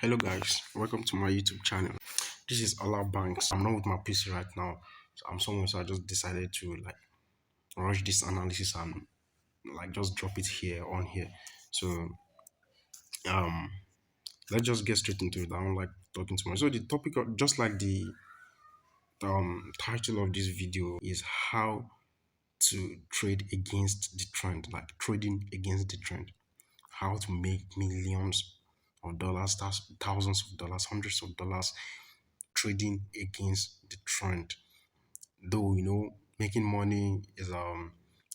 Hello guys, welcome to my YouTube channel. This is Allah Banks. I'm not with my PC right now. So I'm somewhere, so I just decided to rush this analysis and just drop it here on here. So um let's just get straight into it. I don't like talking too much. So the topic of, just like the title of this video, is how to trade against the trend, like trading against the trend. How to make millions of dollars, thousands of dollars, hundreds of dollars trading against the trend. Though making money is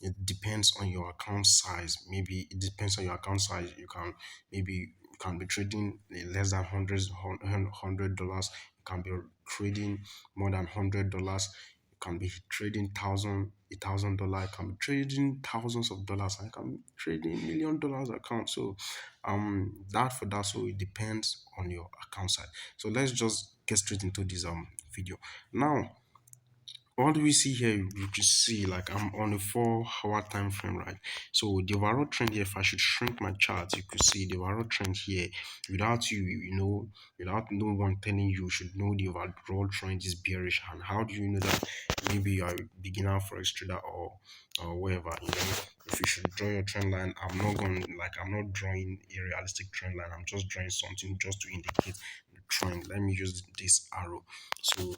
it depends on your account size. Maybe it depends on your account size. You can be trading less than $100. You can be trading more than $100. You can be trading $1,000. You can be trading thousands of dollars. I can be trading $1 million account. So so it depends on your account size. So let's just get straight into this video now. What do we see here? You can see like I'm on a 4 hour time frame, right? So the overall trend here, if I should shrink my chart, you could see the overall trend here without without no one telling you, should know the overall trend is bearish. And how do you know that? Maybe you are a beginner forex trader or whatever, if you should draw your trend line. I'm not drawing a realistic trend line. I'm just drawing something just to indicate the trend. Let me use this arrow. So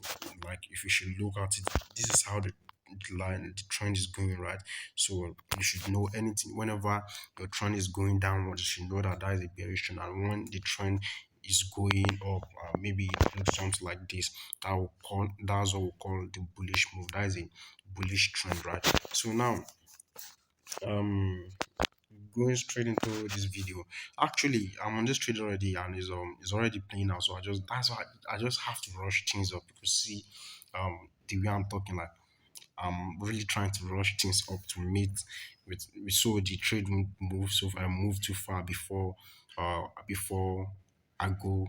if you should look at it, this is how the trend is going, right? So you should know anything whenever your trend is going downwards, you should know that that is a bearish trend. And when the trend is going up, maybe it looks something like this, that's what we call the bullish move. That is a bullish trend, right? So now um going straight into this video. Actually, I'm on this trade already, and it's already playing out. So that's why I just have to rush things up, because see the way I'm talking, like I'm really trying to rush things up to meet with so the trade won't move. So if I move too far before I go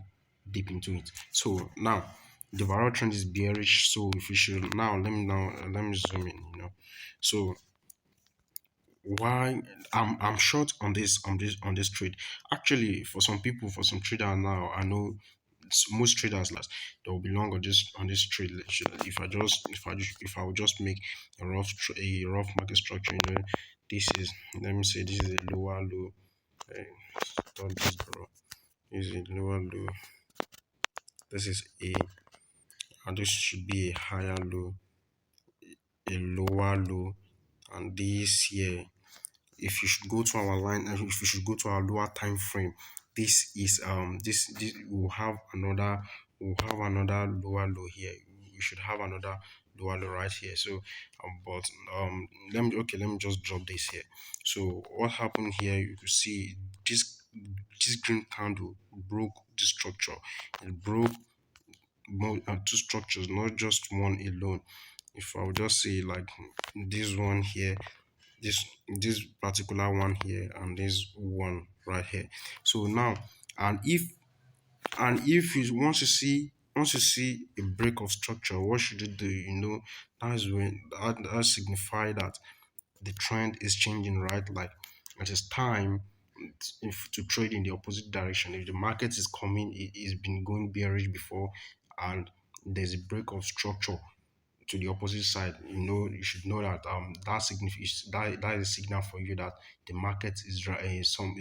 deep into it. So now the overall trend is bearish. So if we should let me zoom in, So why I'm short on this trade. Actually, for some people, for some traders now, I know most traders, like, they will be long on this trade. If I would just make a rough market structure, this is, let me say, this is a lower low. Stop this, bro. This is a lower low. This is and this should be a higher low, a lower low, and this here, if you should go to our line, if you should go to our lower time frame, this is this we'll have another lower low here. We should have another lower low right here. So but let me just drop this here. So what happened here, you could see this green candle broke the structure. It broke two structures, not just one alone. If I would just say, like, this one here, this particular one here, and this one right here. So now, and if you once you see a break of structure, what should you do? That's when that signify that the trend is changing, right? Like, it is time to trade in the opposite direction. If the market is coming, it's been going bearish before, and there's a break of structure to the opposite side, you should know that that is a signal for you that the market is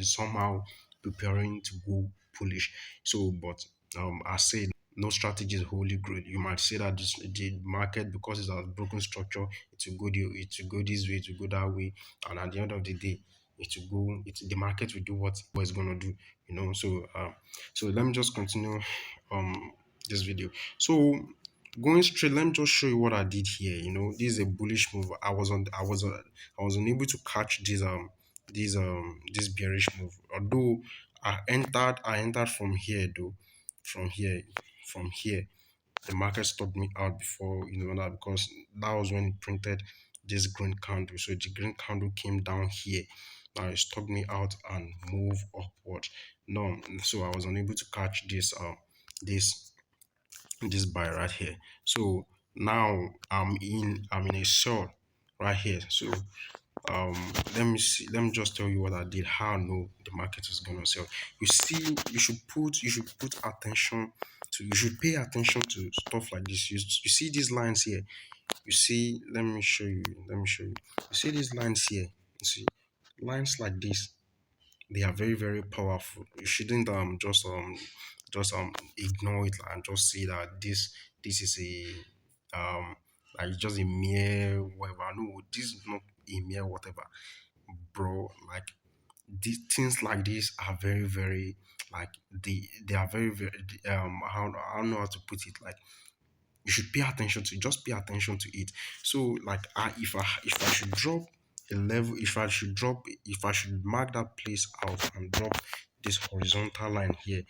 somehow preparing to go bullish. So, but I said, no strategy is wholly great. You might say that the market, because it's a broken structure, it will go this way, it will go that way, and at the end of the day, the market will do what it's gonna do. So let me just continue this video. So going straight, let me just show you what I did here. This is a bullish move. I was unable to catch this bearish move. Although I entered from here, though. From here, the market stopped me out before, that, because that was when it printed this green candle. So the green candle came down here. Now it stopped me out and moved upward. No, so I was unable to catch this this buy right here. So now I'm in a short right here. So um let me see, let me just tell you what I did, how I know the market is gonna sell. You see, you should put attention to, you should pay attention to stuff like this. You see these lines here. You see, let me show you. You see these lines here. You see lines like this, they are very very powerful. You shouldn't just ignore it and just say that this is a like just a mere whatever. No, this is not a mere whatever, bro. Like these things like this are very very, like they are very very, how I don't know how to put it. Like you should pay attention to, just pay attention to it. So like if I should drop a level, if I should mark that place out and drop this horizontal line here,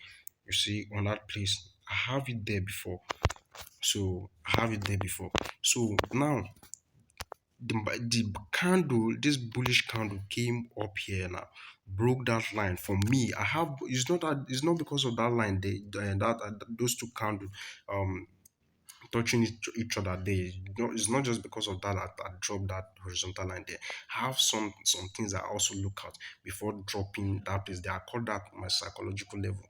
you see on that place, I have it there before. So I have it there before. So now the candle, this bullish candle came up here now, broke that line. For me, I have, it's not because of that line, those two candles um touching each other there. It's not just because of that I dropped that horizontal line there. I have some things I also look at before dropping that place there. I call that my psychological level.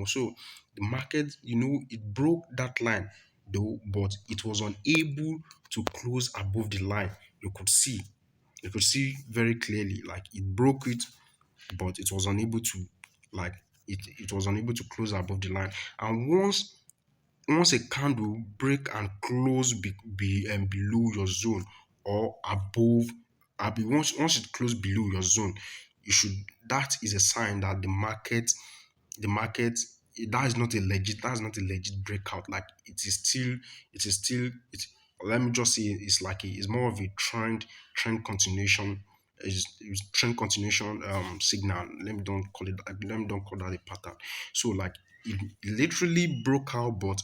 So the market, it broke that line though, but it was unable to close above the line. You could see, very clearly, like it broke it, but it was unable to, like, it was unable to close above the line. And once a candle break and close below your zone, or above, once it close below your zone, you should that is a sign that the market, that's not a legit breakout. Like it, let me just say, it's more of a trend continuation. Is trend continuation signal. Let me don't call that a pattern. So like it literally broke out, but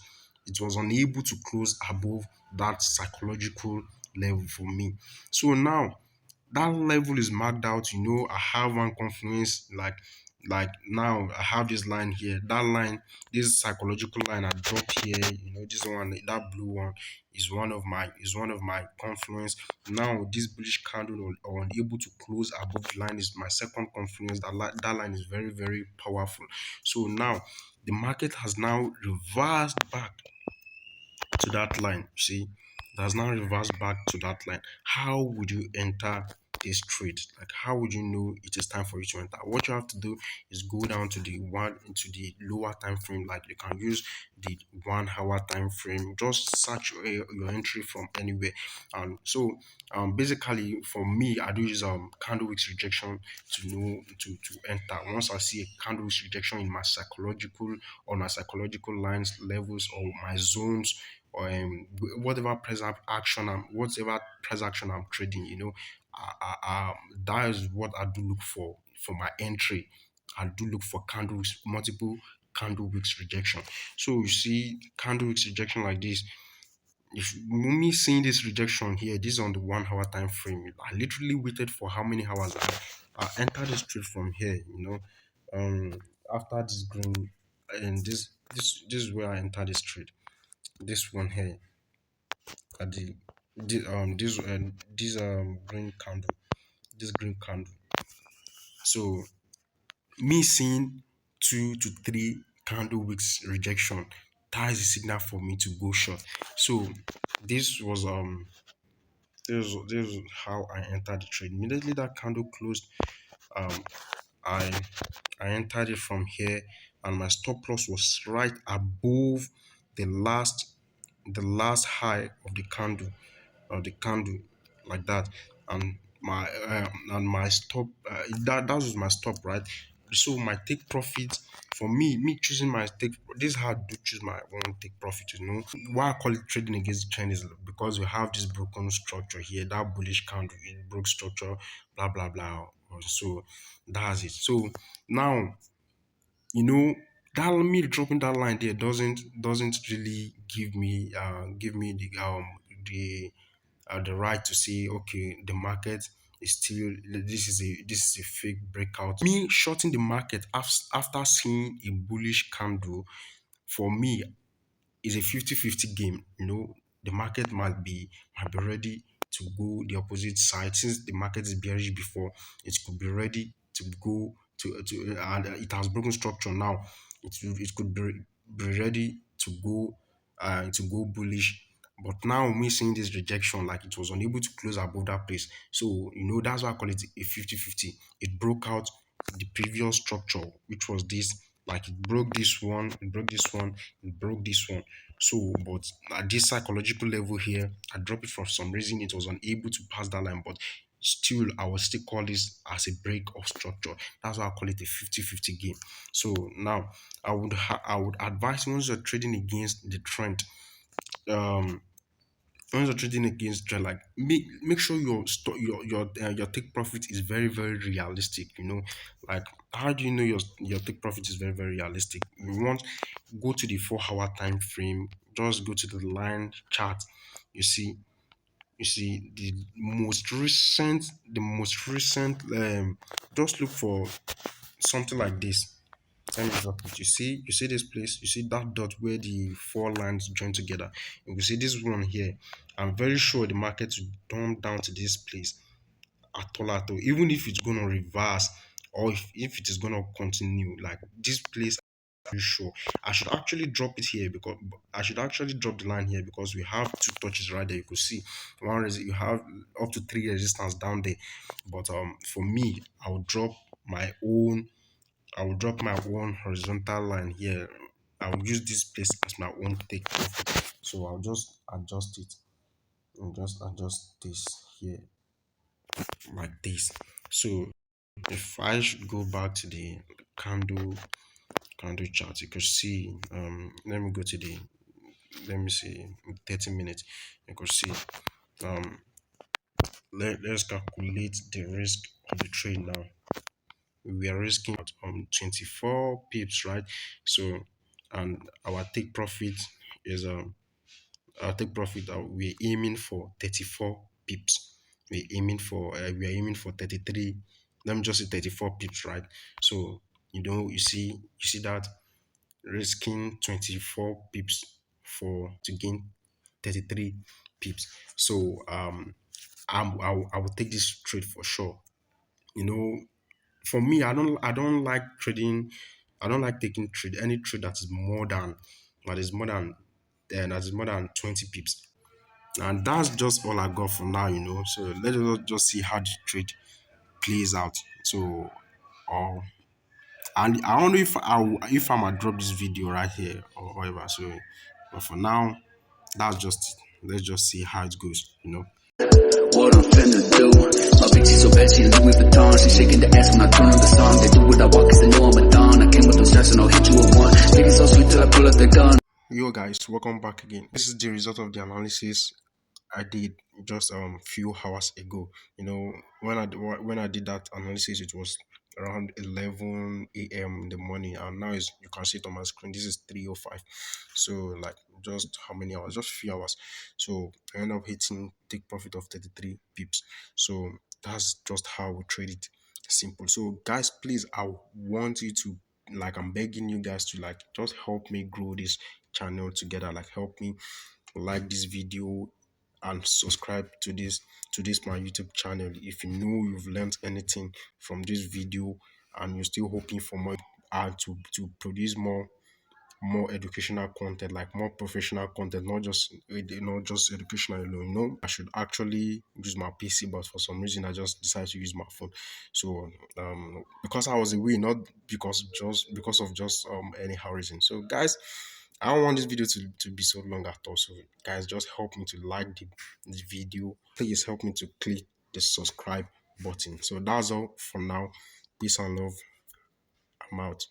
it was unable to close above that psychological level for me. So now that level is marked out. I have one confluence, like now I have this line here. That line, this psychological line I dropped here, this one, that blue one, is one of my confluence. Now this bullish candle, or unable to close above the line, is my second confluence. That line is very very powerful. So now the market has now reversed back to that line. You see, that's now reversed back to that line. How would you enter this trade? Like, how would you know it is time for you to enter? What you have to do is go down to the lower time frame. Like you can use the 1 hour time frame. Just search your entry from anywhere. And so basically for me, I do use candle wicks rejection to know to enter. Once I see a candle wicks rejection in my psychological, on my psychological lines, levels, or my zones, or whatever price action I'm trading, that is what I do look for my entry. I do look for candles, multiple candle wicks rejection. So you see candle wicks rejection like this. If me seeing this rejection here, this is on the 1 hour time frame. I literally waited for how many hours? I entered this trade from here. After this green, and this is where I entered this trade. This one here at this green candle, this green candle. So me seeing 2 to 3 candle wicks rejection, that is a signal for me to go short. So this was this was how I entered the trade. Immediately that candle closed, um I I entered it from here, and my stop loss was right above the last high of the candle, like that. And my stop, that was my stop, right? So my take profit, for me choosing my take, this is how I do choose my own take profit. Why I call it trading against the trend is because we have this broken structure here, that bullish candle, it broke structure, blah blah blah. So that's it. So now, you know that me dropping that line there doesn't really give me the right to say, okay, the market is still, this is a fake breakout. Me shorting the market after seeing a bullish candle, for me, is a 50-50 game. The market might be ready to go the opposite side. Since the market is bearish before, it could be ready to go to and it has broken structure now. It could be ready to go bullish. But now me seeing this rejection, like it was unable to close above that place. So that's why I call it a 50-50. It broke out the previous structure, which was this. Like it broke this one, it broke this one, it broke this one. So, but at this psychological level here, I dropped it for some reason. It was unable to pass that line, but still, I will still call this as a break of structure. That's why I call it a 50-50 game. So now, I would advise once you're trading against the trend, um, once you're trading against trend, like make sure your take profit is very very realistic. Like how do you know your take profit is very very realistic? You want go to the 4 hour time frame. Just go to the line chart. You see, the most recent. Just look for something like this. Let me drop it. You see this place. You see that dot where the four lines join together. You will see this one here. I'm very sure the market will come down to this place at all at all. Even if it's gonna reverse or if it is gonna continue, like this place, I'm very sure. I should actually drop it here because I should actually drop the line here because we have two touches right there. You could see you have up to three resistance down there. But for me, I will drop my own horizontal line here. I will use this place as my own take profit. So I'll just adjust it and just adjust this here like this. So if I should go back to the candle candle chart, you could see. Let me go to the. Let me see. 30 minutes. You could see. Um, let's calculate the risk of the trade now. We are risking 24 pips, right? So, and our take profit is our take profit. We're aiming for 34 pips. We are aiming for 33. Let me just say 34 pips, right? So you see that risking 24 pips for to gain 33 pips. So I will take this trade for sure. You know, for me, I don't like trading. I don't like taking trade any trade that is more than 20 pips. And that's just all I got for now. So let us just see how the trade plays out. So uh, and I don't know if I'm gonna drop this video right here or whatever. So but for now, that's just it. Let's just see how it goes. What I'm finna do. My bitch is so bad, she Louis Vuitton. She shaking the ass when I turn on the song. They do what I want cause they know I'm a don. I came with them straps and I'll hit you with one. Niggas so sweet till I pull up the gun. Yo guys, welcome back again. This is the result of the analysis I did just few hours ago. When I did that analysis, it was around 11 a.m. in the morning, and now you can see it on my screen. This is 3:05. So like just how many hours? Just few hours. So I end up hitting take profit of 33 pips. So that's just how we trade it. Simple. So guys, please, I want you to I'm begging you guys to just help me grow this channel together. Like help me like this video and subscribe to this my YouTube channel. If you know you've learned anything from this video and you're still hoping for more and to produce more educational content, like more professional content, not just educational alone. I should actually use my PC, but for some reason I just decided to use my phone. So because I was away, not because of just anyhow reason. So guys, I don't want this video to be so long at all. So guys, just help me to like the video. Please help me to click the subscribe button. So that's all for now. Peace and love. I'm out.